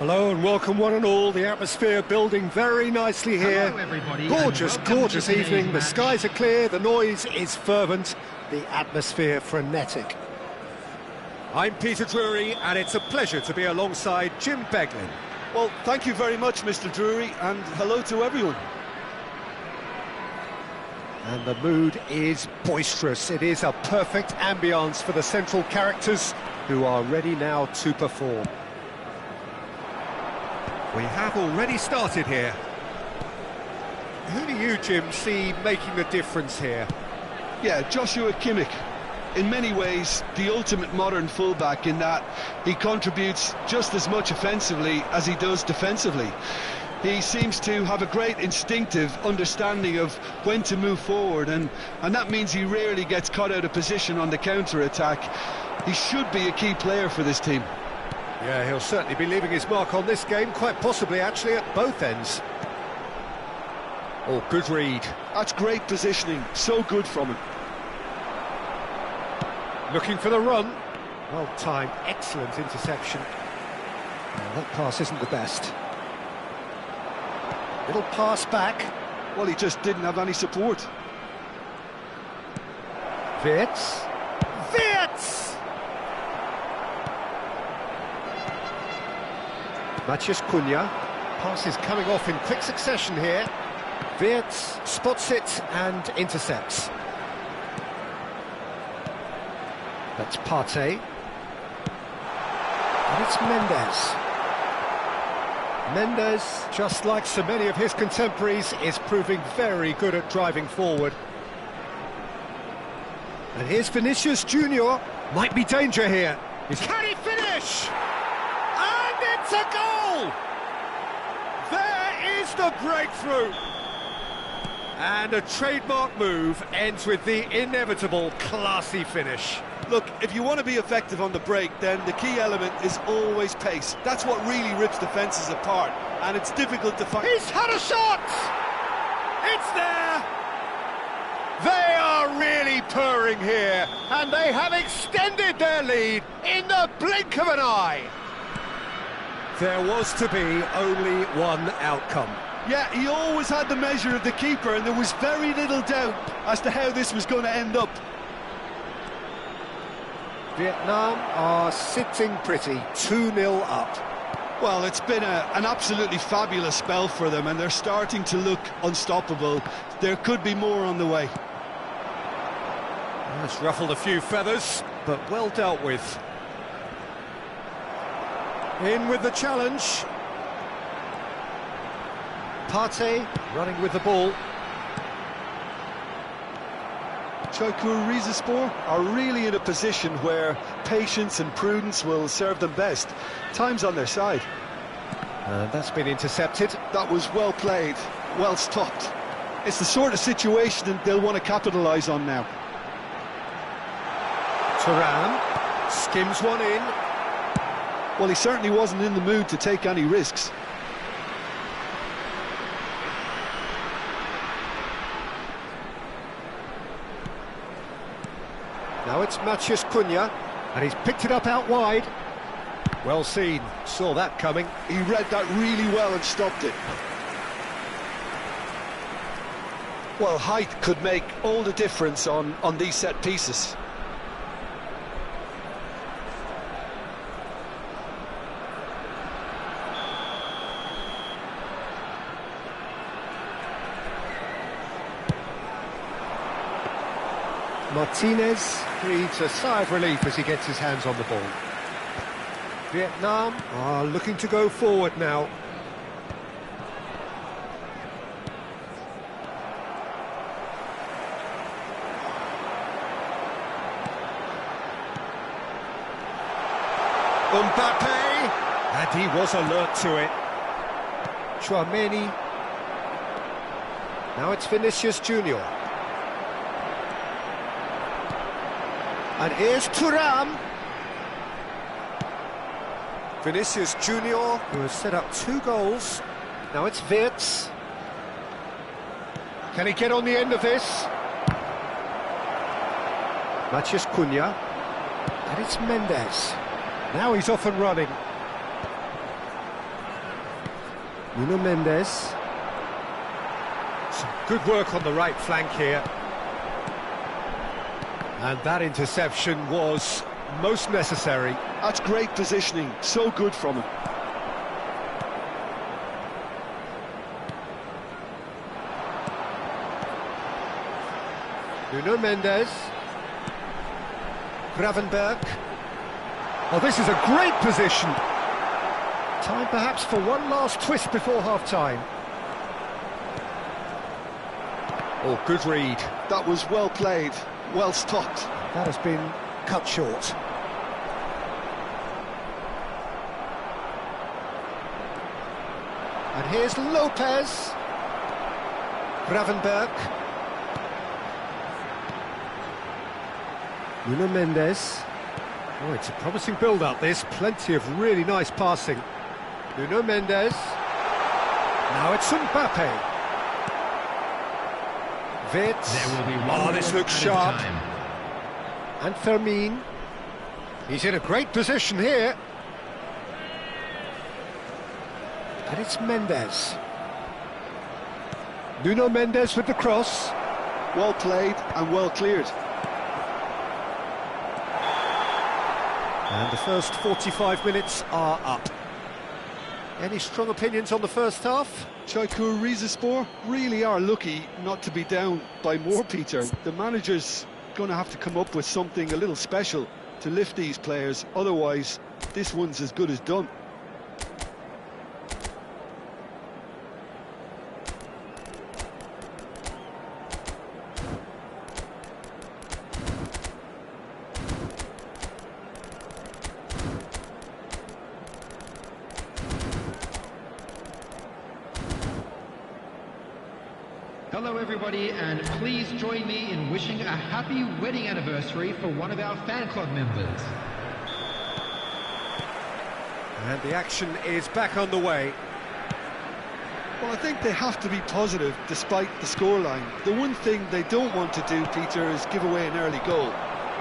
Hello and welcome one and all. The atmosphere building very nicely here. Hello everybody. Gorgeous evening. The match. skies are clear, the noise is fervent, the atmosphere frenetic. I'm Peter Drury and it's a pleasure to be alongside Jim Beglin. Well, thank you very much, Mr. Drury, and hello to everyone. And the mood is boisterous. It is a perfect ambience for the central characters who are ready now to perform. We have already started here. Who do you, Jim, see making the difference here? Yeah, Joshua Kimmich. In many ways, the ultimate modern fullback in that he contributes just as much offensively as he does defensively. He seems to have a great instinctive understanding of when to move forward, and that means he rarely gets caught out of position on the counter-attack. He should be a key player for this team. Yeah, he'll certainly be leaving his mark on this game, quite possibly actually at both ends. Oh, good read. That's great positioning, so good from him. Looking for the run. Well timed, excellent interception. Oh, that pass isn't the best. Little pass back. Well, he just didn't have any support. Wirtz. Matthias Cunha. Pass is coming off in quick succession here. Wirtz spots it and intercepts. That's Partey. And it's Mendes. Mendes, just like so many of his contemporaries, is proving very good at driving forward. And here's Vinicius Junior. Might be danger here. Can he finish? And it's a goal! There is the breakthrough! And a trademark move ends with the inevitable classy finish. Look, if you want to be effective on the break, then the key element is always pace. That's what really rips defences apart, and it's difficult to find. He's had a shot! It's there! They are really purring here, and they have extended their lead in the blink of an eye. There was to be only one outcome. Yeah, he always had the measure of the keeper, and there was very little doubt as to how this was going to end up. Vietnam are sitting pretty, 2-0 up. Well, it's been an absolutely fabulous spell for them, and they're starting to look unstoppable. There could be more on the way. It's ruffled a few feathers, but well dealt with. In with the challenge. Partey running with the ball. Çaykur Rizespor are really in a position where patience and prudence will serve them best. Time's on their side. That's been intercepted. That was well played, well stopped. It's the sort of situation that they'll want to capitalise on now. Thuram skims one in. Well, he certainly wasn't in the mood to take any risks. Now it's Matthias Cunha, and he's picked it up out wide. Well seen, saw that coming. He read that really well and stopped it. Well, height could make all the difference on these set pieces. Martinez breathes a sigh of relief as he gets his hands on the ball. Vietnam are looking to go forward now. Mbappe, and he was alert to it. Chouameni. Now it's Vinicius Junior. And here's Thuram. Vinicius Junior, who has set up 2 goals. Now it's Wirtz. Can he get on the end of this? Matthias Cunha. And it's Mendes. Now he's off and running. Nuno Mendes. Some good work on the right flank here. And that interception was most necessary. That's great positioning, so good from him. Nuno Mendes. Gravenberch. Oh, this is a great position. Time perhaps for one last twist before half-time. Oh, good read. That was well played, well stopped. That has been cut short. And here's Lopez. Gravenberch. Nuno Mendes. Oh, it's a promising build-up, this. Plenty of really nice passing. Nuno Mendes. Now it's Mbappe. Wits. Oh, this looks sharp. And Fermin. He's in a great position here. And it's Mendes. Nuno Mendes with the cross. Well played and well cleared. And the first 45 minutes are up. Any strong opinions on the first half? Çaykur Rizespor really are lucky not to be down by more, Peter. The manager's going to have to come up with something a little special to lift these players, otherwise this one's as good as done. Hello everybody, and please join me in wishing a happy wedding anniversary for one of our fan club members. And the action is back on the way. Well, I think they have to be positive despite the scoreline. The one thing they don't want to do, Peter, is give away an early goal.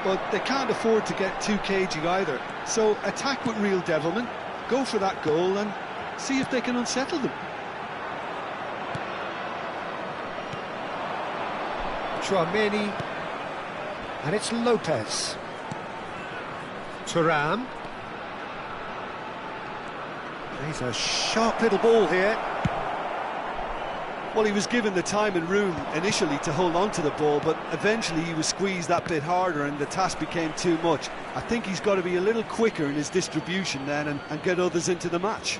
But they can't afford to get too cagey either. So attack with real devilment, go for that goal and see if they can unsettle them. Chouameni, and it's Lopez. Thuram. He's a sharp little ball here. Well, he was given the time and room initially to hold on to the ball, but eventually he was squeezed that bit harder and the task became too much. I think he's got to be a little quicker in his distribution then and get others into the match.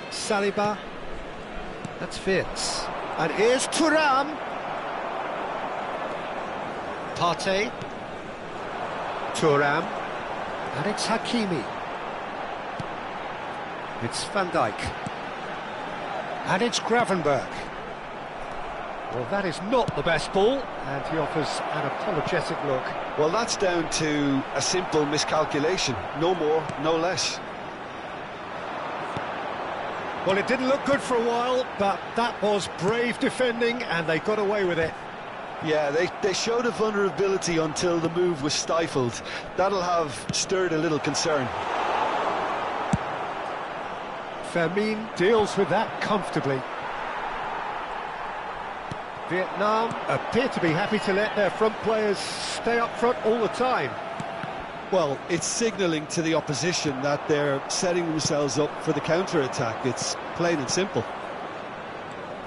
Saliba. That's Fitz. And here's Thuram. Partey. Thuram. And it's Hakimi. It's Van Dijk. And it's Gravenberch. Well, that is not the best ball, and he offers an apologetic look. Well, that's down to a simple miscalculation. No more, no less. Well, it didn't look good for a while, but that was brave defending, and they got away with it. Yeah, they showed a vulnerability until the move was stifled. That'll have stirred a little concern. Fermin deals with that comfortably. Vietnam appear to be happy to let their front players stay up front all the time. Well, it's signalling to the opposition that they're setting themselves up for the counter-attack. It's plain and simple.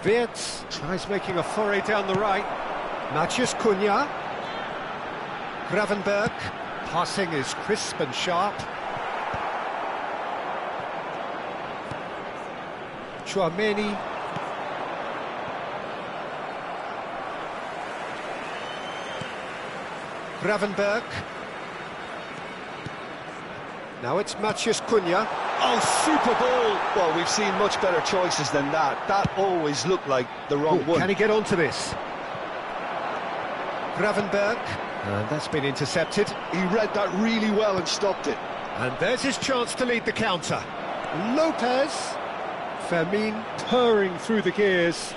Wirtz tries making a foray down the right. Matheus Cunha. Gravenberch. Passing is crisp and sharp. Chouameni. Gravenberch. Now it's Matheus Cunha. Oh, super ball! Well, we've seen much better choices than that. That always looked like the wrong one. Can he get onto this? Gravenberch. And that's been intercepted. He read that really well and stopped it. And there's his chance to lead the counter. Lopez. Fermin purring through the gears.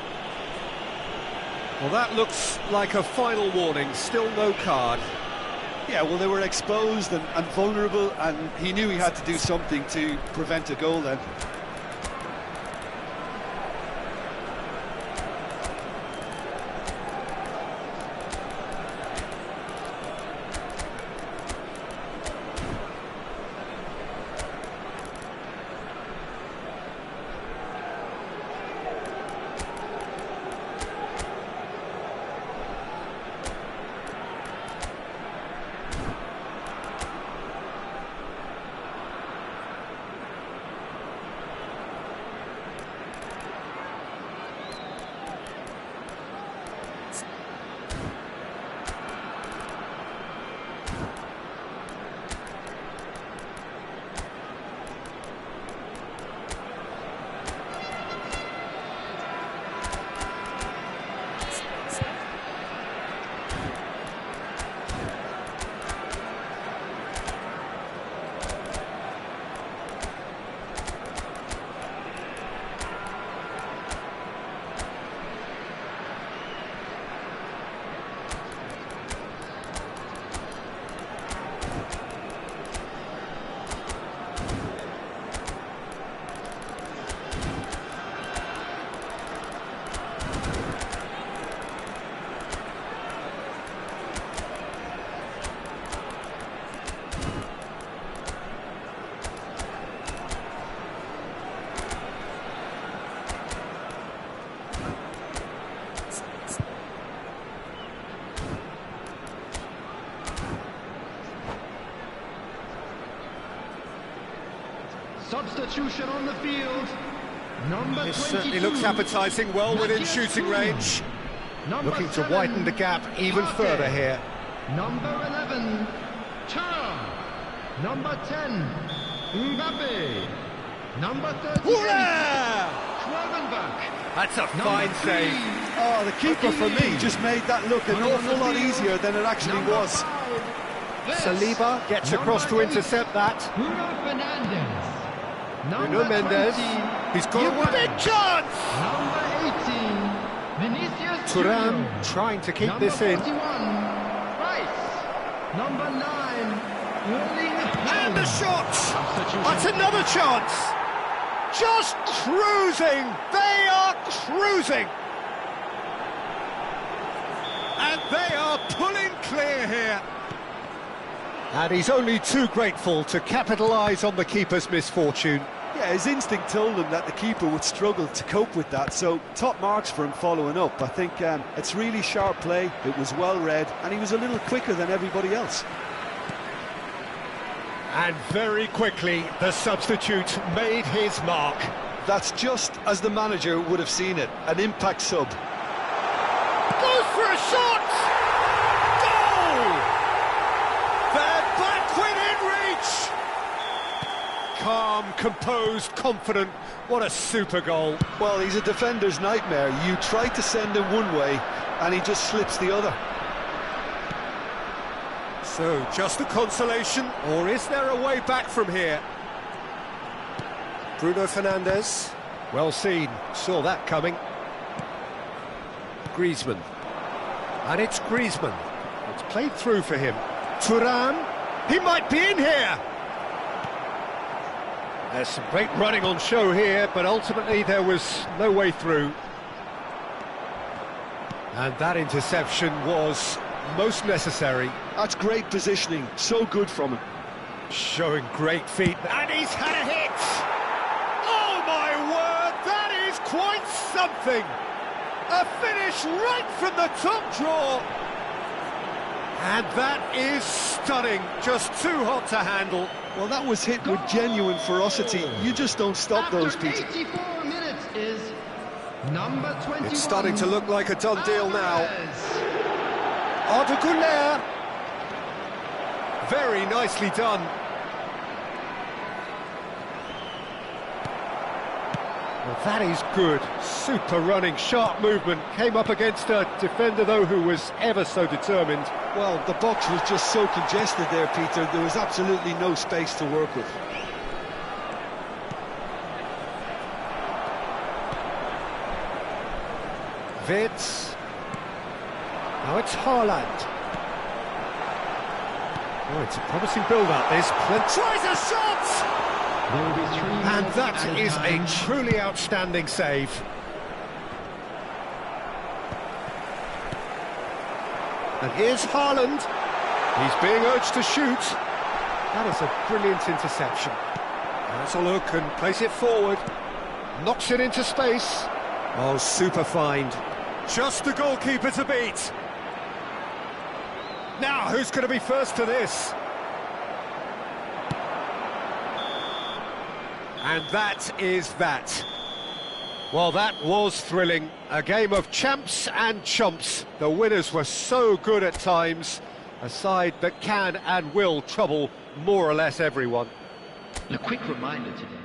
Well, that looks like a final warning. Still no card. Yeah, well, they were exposed and vulnerable, and he knew he had to do something to prevent a goal then. Substitution on the field. Number 22. It certainly looks appetising, well within shooting range. Looking to widen the gap even further here. Number 11, Chara. Number 10, Mbappe. Number 13, Schwabenbach. That's a fine save. Oh, the keeper for me just made that look an awful lot easier than it actually was. Saliba gets across to intercept that. Bruno Fernandes. Bruno Mendes. He's got a big chance! Number 18, Vinicius Thuram Junior. trying to keep Number this in. 41, Rice. Number 9, Erling And the Haaland. shot! Substitution. That's another chance! Just cruising! They are cruising! And they are pulling clear here. And he's only too grateful to capitalise on the keeper's misfortune. Yeah, his instinct told him that the keeper would struggle to cope with that, so top marks for him following up. I think it's really sharp play, it was well read, and he was a little quicker than everybody else. And very quickly, the substitute made his mark. That's just as the manager would have seen it, an impact sub. Goes for a shot! Goal! They're back within reach! Calm, composed, confident. What a super goal. Well, he's a defender's nightmare. You try to send him one way, and he just slips the other. So, just a consolation, or is there a way back from here? Bruno Fernandes. Well seen, saw that coming. Griezmann. And it's Griezmann. It's played through for him. Thuram. He might be in here. There's some great running on show here, but ultimately there was no way through. And that interception was most necessary. That's great positioning, so good from him. Showing great feet, and he's had a hit! Oh my word, that is quite something! A finish right from the top draw! And that is stunning, just too hot to handle. Well, that was hit with genuine ferocity. You just don't stop those, Peter. 84 minutes is number 21. It's starting to look like a done deal now. Alvarez. Arda Güler. Very nicely done. Well, that is good. Super running, sharp movement. Came up against a defender, though, who was ever so determined. Well, the box was just so congested there, Peter. There was absolutely no space to work with. Vitz. Now it's Haaland. Oh, it's a promising build-up, this. Tries a shot! There will be 3 And minutes that added is time. a truly outstanding save. And here's Haaland. He's being urged to shoot. That is a brilliant interception. Has a look and plays it forward. Knocks it into space. Oh, super find. Just the goalkeeper to beat. Now, who's going to be first to this? And that is that. Well, that was thrilling. A game of champs and chumps. The winners were so good at times. A side that can and will trouble more or less everyone. A quick reminder today.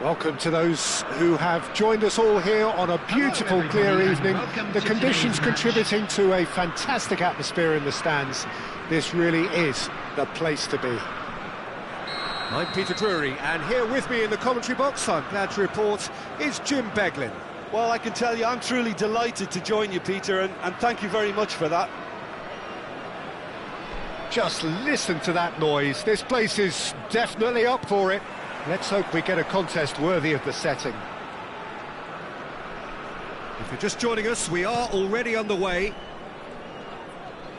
Welcome to those who have joined us all here on a beautiful, clear evening. The conditions contributing to a fantastic atmosphere in the stands. This really is the place to be. I'm Peter Drury, and here with me in the commentary box, I'm glad to report, is Jim Beglin. Well, I can tell you, I'm truly delighted to join you, Peter, and thank you very much for that. Just listen to that noise. This place is definitely up for it. Let's hope we get a contest worthy of the setting. If you're just joining us, we are already underway.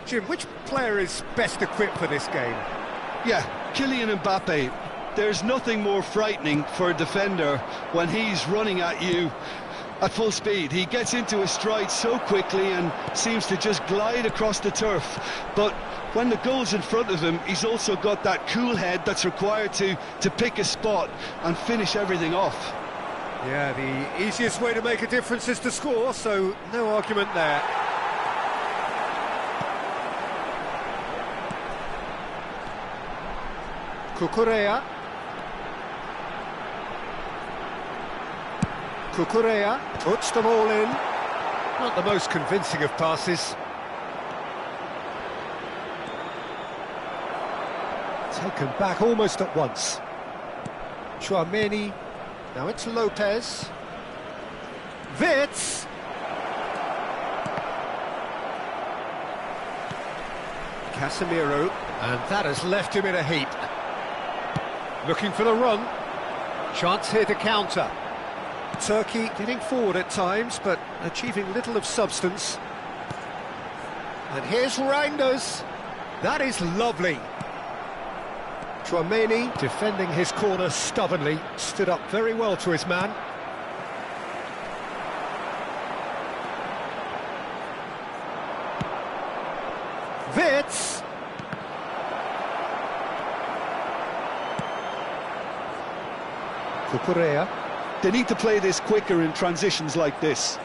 Jim, which player is best equipped for this game? Yeah, Kylian Mbappe. There's nothing more frightening for a defender when he's running at you at full speed. He gets into his stride so quickly and seems to just glide across the turf. But when the goal's in front of him, he's also got that cool head that's required to pick a spot and finish everything off. Yeah, the easiest way to make a difference is to score, so no argument there. Cucurella. Cucurella puts them all in. Not the most convincing of passes. Taken back almost at once. Tchouaméni. Now it's Lopez. Wits. Casemiro. And that has left him in a heap. Looking for the run. Chance here to counter. Turkey getting forward at times, but achieving little of substance. And here's Reinders. That is lovely. Tchouaméni defending his corner stubbornly, stood up very well to his man. Wits. Cucurella. They need to play this quicker in transitions like this.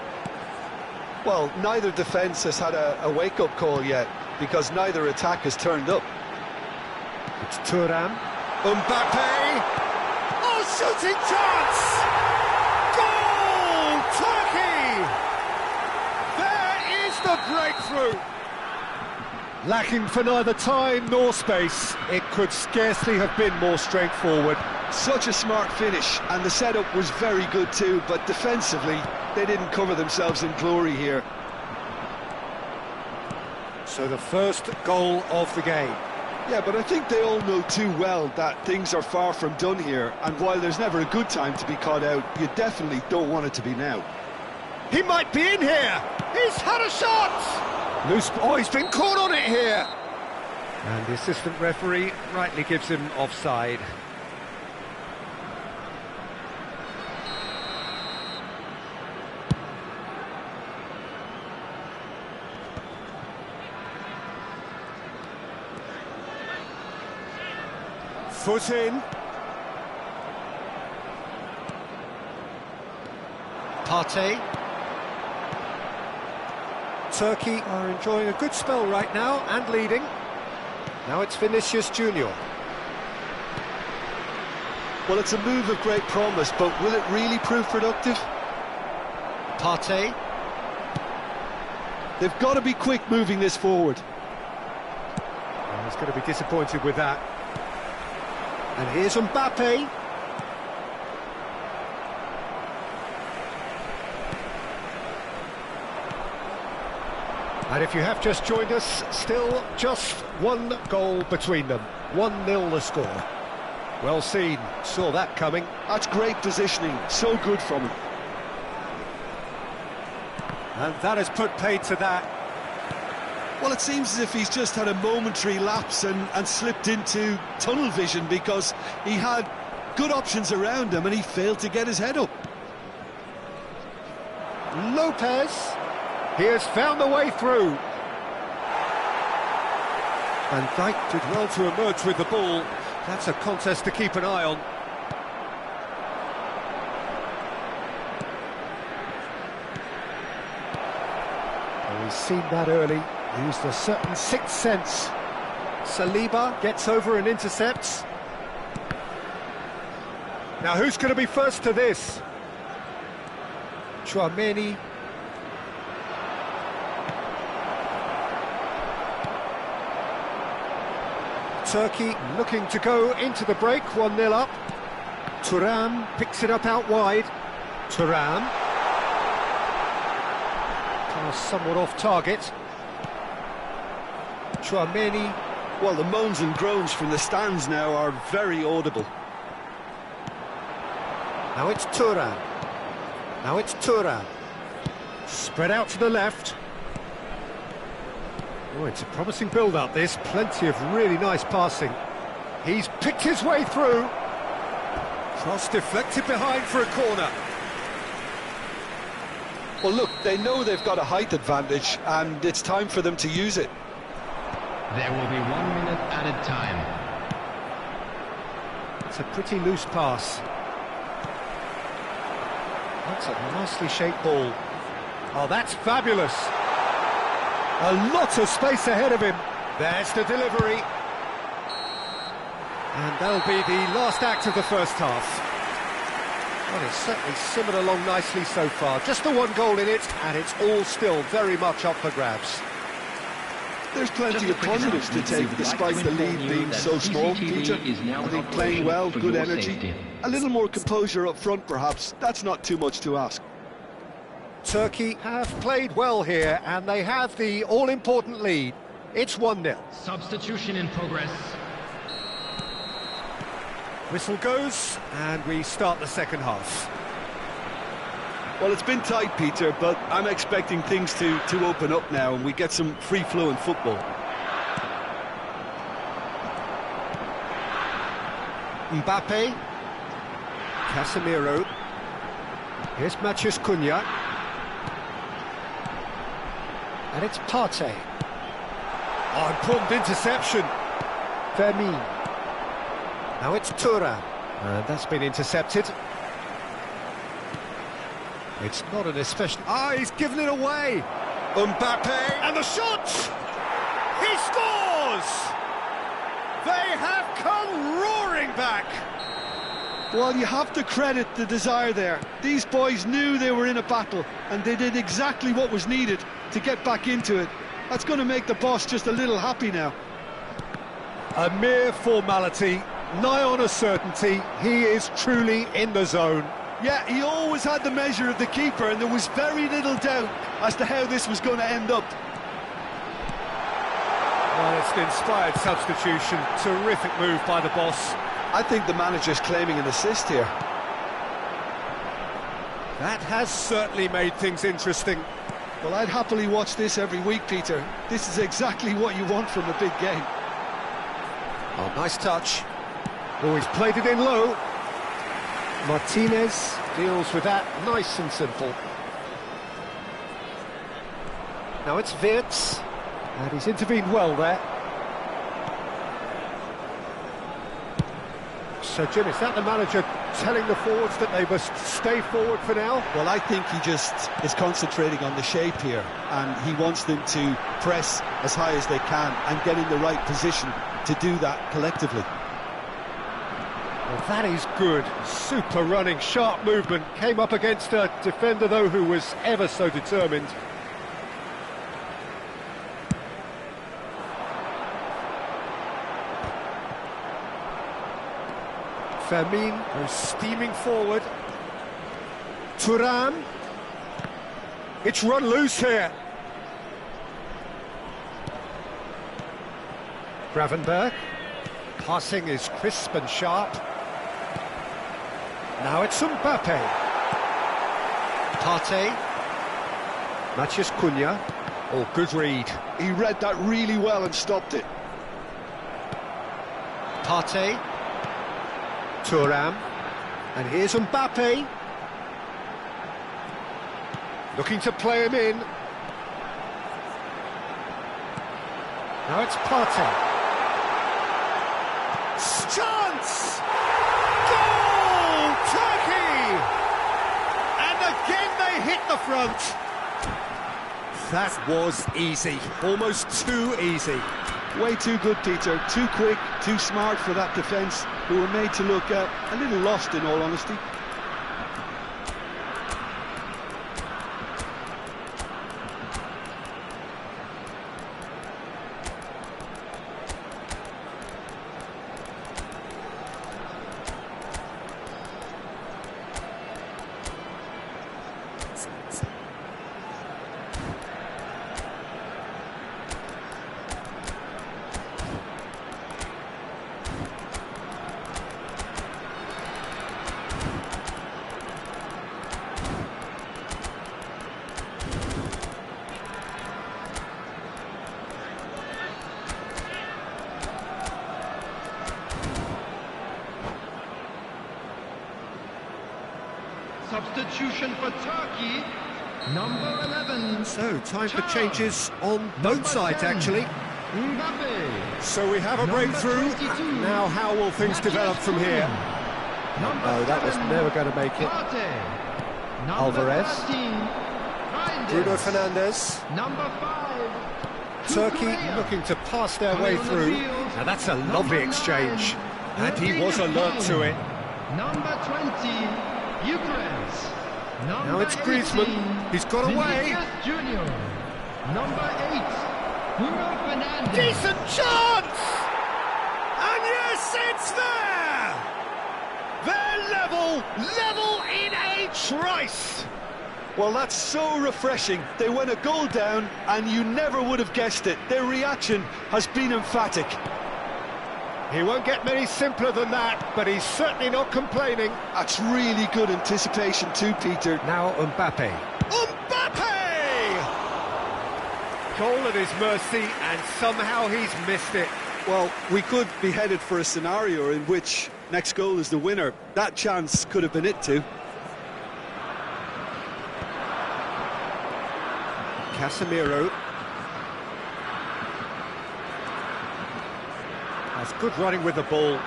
Well, neither defence has had a wake-up call yet, because neither attack has turned up. It's Thuram. Mbappe! Oh, shooting chance! Goal! Turkey! There is the breakthrough! Lacking for neither time nor space, it could scarcely have been more straightforward. Such a smart finish, and the setup was very good too, but defensively, they didn't cover themselves in glory here. So the first goal of the game. Yeah, but I think they all know too well that things are far from done here, and while there's never a good time to be caught out, you definitely don't want it to be now. He might be in here! He's had a shot! Loose, oh, he's been caught on it here! And the assistant referee rightly gives him offside. Foot in. Partey. Turkey are enjoying a good spell right now and leading. Now it's Vinicius Junior. Well, it's a move of great promise, but will it really prove productive? Partey. They've got to be quick moving this forward. Well, he's going to be disappointed with that. And here's Mbappe. And if you have just joined us, still just one goal between them. 1-0 the score. Well seen, saw that coming. That's great positioning, so good from him. And that has put paid to that. Well, it seems as if he's just had a momentary lapse and slipped into tunnel vision, because he had good options around him and he failed to get his head up. Lopez, he has found the way through. Van Dijk did well to emerge with the ball. That's a contest to keep an eye on. Well, he's seen that early. Used a certain sixth sense. Saliba gets over and intercepts. Now who's going to be first to this? Tchouaméni. Turkey looking to go into the break, 1-0 up. Thuram picks it up out wide. Thuram. Pass somewhat off target. Tchouaméni. Well, the moans and groans from the stands now are very audible. Now it's Thuram. Now it's Thuram. Spread out to the left. Oh, it's a promising build-up, this. Plenty of really nice passing. He's picked his way through. Cross deflected behind for a corner. Well, look, they know they've got a height advantage, and it's time for them to use it. There will be 1 minute added time. It's a pretty loose pass. That's a nicely shaped ball. Oh, that's fabulous. A lot of space ahead of him. There's the delivery. And that'll be the last act of the first half. Well, it's certainly simmered along nicely so far. Just the one goal in it, and it's all still very much up for grabs. There's plenty of positives to take despite the lead being so small, Peter. I think playing well, good energy. A little more composure up front, perhaps. That's not too much to ask. Turkey have played well here, and they have the all-important lead. It's 1-0. Substitution in progress. Whistle goes, and we start the second half. Well, it's been tight, Peter, but I'm expecting things to open up now and we get some free-flowing football. Mbappe. Casemiro. Here's Matheus Cunha. And it's Partey. Oh, important interception. Fermin. Now it's Thuram. And that's been intercepted. It's not an especially... Ah, he's given it away! Mbappe, and the shot! He scores! They have come roaring back! Well, you have to credit the desire there. These boys knew they were in a battle, and they did exactly what was needed to get back into it. That's going to make the boss just a little happy now. A mere formality, nigh on a certainty. He is truly in the zone. Yeah, he always had the measure of the keeper, and there was very little doubt as to how this was going to end up. Well, it's an inspired substitution. Terrific move by the boss. I think the manager's claiming an assist here. That has certainly made things interesting. Well, I'd happily watch this every week, Peter. This is exactly what you want from a big game. Oh, nice touch. Oh, he's played it in low. Martinez deals with that nice and simple. Now it's Wirtz, and he's intervened well there. So, Jim, is that the manager telling the forwards that they must stay forward for now? Well, I think he just is concentrating on the shape here, and he wants them to press as high as they can and get in the right position to do that collectively. Well, that is good. Super running, sharp movement. Came up against a defender, though, who was ever so determined. Fermin goes steaming forward. Thuram. It's run loose here. Gravenberg. Passing is crisp and sharp. Now it's Mbappe. Partey. Matheus Cunha. Oh, good read. He read that really well and stopped it. Partey. Thuram. And here's Mbappe. Looking to play him in. Now it's Partey. Chance! Goal! Turkey! And again they hit the front. That was easy. Almost too easy. Way too good, Peter. Too quick, too smart for that defence, who were made to look a little lost, in all honesty. substitution for Turkey, number 11. So, time for changes on both sides, 10, actually. Mbappe. So we have a breakthrough. 22, Now, how will things develop from here? No, that was never going to make it. Alvarez. 13, Bruno Fernandes. Number 5. Turkey looking to pass their way through. Now that's a lovely exchange. And he was alert to it. Number 20, Eucharist. Now it's Griezmann. He's got away. Junior. Number 8, Bruno Fernandes. Decent chance! And yes, it's there! They're level in a trice! Well, that's so refreshing. They went a goal down and you never would have guessed it. Their reaction has been emphatic. He won't get many simpler than that, but he's certainly not complaining. That's really good anticipation too, Peter. Now Mbappe. Mbappe! Goal at his mercy, and somehow he's missed it. Well, we could be headed for a scenario in which next goal is the winner. That chance could have been it too. Casemiro. Has good running with the ball.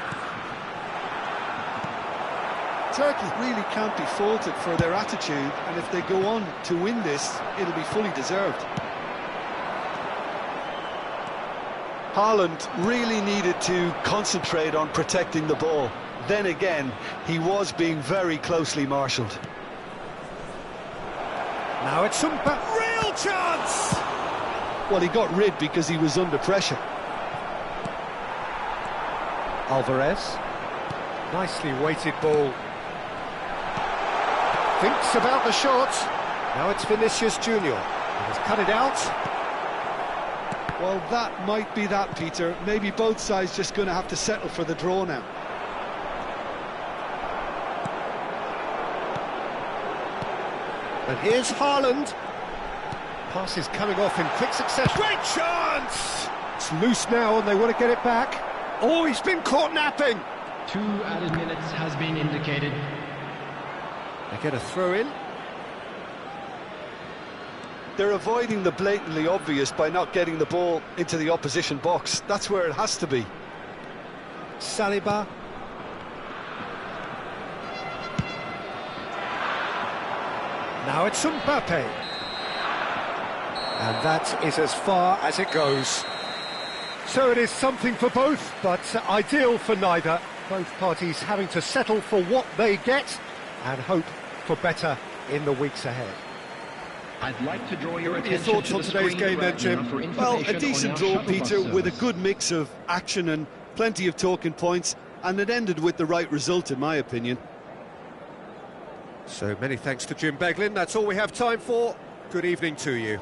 Turkey really can't be faulted for their attitude, and if they go on to win this, it'll be fully deserved. Haaland really needed to concentrate on protecting the ball. Then again, he was being very closely marshalled. Now it's real chance! Well, he got rid because he was under pressure. Alvarez. Nicely weighted ball. Thinks about the shot. Now it's Vinicius Junior. He has cut it out. Well, that might be that, Peter. Maybe both sides just going to have to settle for the draw now. And here's Haaland. Pass is coming off in quick succession. Great chance! It's loose now and they want to get it back. Oh, he's been caught napping. 2 added minutes has been indicated. They get a throw in. They're avoiding the blatantly obvious by not getting the ball into the opposition box. That's where it has to be. Saliba. Now it's Mbappe. And that is as far as it goes. So it is something for both, but ideal for neither. Both parties having to settle for what they get and hope for better in the weeks ahead. I'd like to draw your attention thoughts to on the today's screen game then, right now Jim? for Well, a information decent on draw, our Peter, shuttle bus with a service. good mix of action and plenty of talking points, and it ended with the right result, in my opinion. So many thanks to Jim Beglin. That's all we have time for. Good evening to you.